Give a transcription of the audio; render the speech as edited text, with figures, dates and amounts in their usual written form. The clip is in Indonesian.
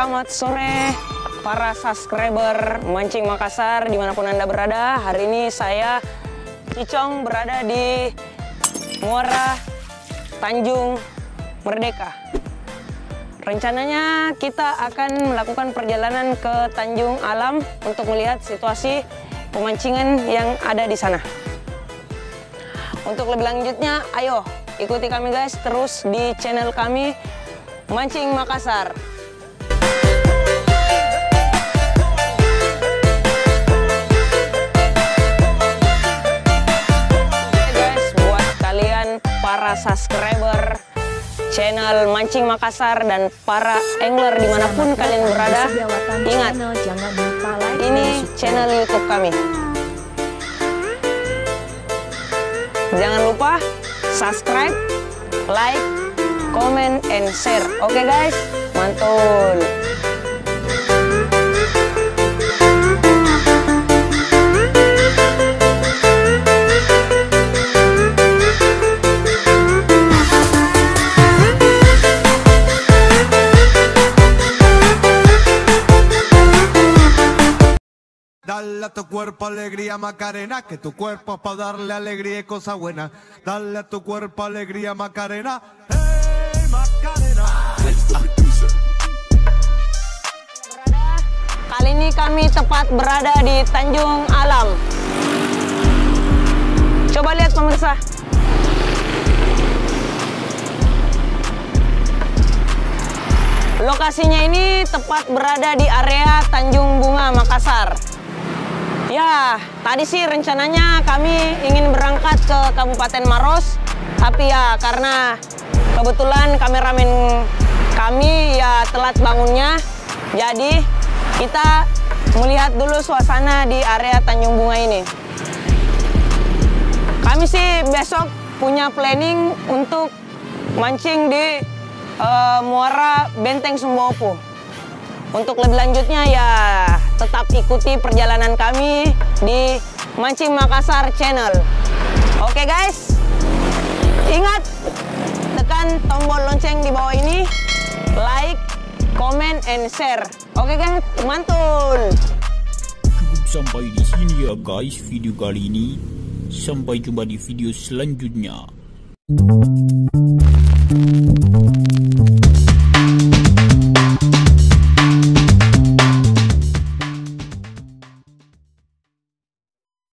Selamat sore para subscriber Mancing Makassar dimanapun Anda berada. Hari ini saya Cicong berada di Muara Tanjung Merdeka. Rencananya kita akan melakukan perjalanan ke Tanjung Alam untuk melihat situasi pemancingan yang ada di sana. Untuk lebih lanjutnya, ayo ikuti kami guys terus di channel kami Mancing Makassar. Oke guys, buat kalian para subscriber channel Mancing Makassar dan para angler dimanapun kalian berada, ingat, ini channel YouTube kami. Jangan lupa subscribe, like, comment, and share. Oke guys, mantul. Dale a tu cuerpo alegría Macarena, que tu cuerpo es para darle alegría y cosas buenas. Dale a tu cuerpo alegría Macarena, hey Macarena. Kali ini kami tepat berada di Tanjung Alam. Coba lihat pemirsa. Lokasinya ini tepat berada di area Tanjung Bunga, Makassar. Ya, tadi sih rencananya kami ingin berangkat ke Kabupaten Maros, tapi ya karena kebetulan kameramen kami ya telat bangunnya, jadi kita melihat dulu suasana di area Tanjung Bunga ini. Kami sih besok punya planning untuk mancing di Muara Benteng Sumbaopo. Untuk lebih lanjutnya ya tetap ikuti perjalanan kami di Mancing Makassar channel. Oke guys, ingat tekan tombol lonceng di bawah ini, like, comment, and share. Oke guys, mantul. Cukup sampai di sini ya guys video kali ini. Sampai jumpa di video selanjutnya.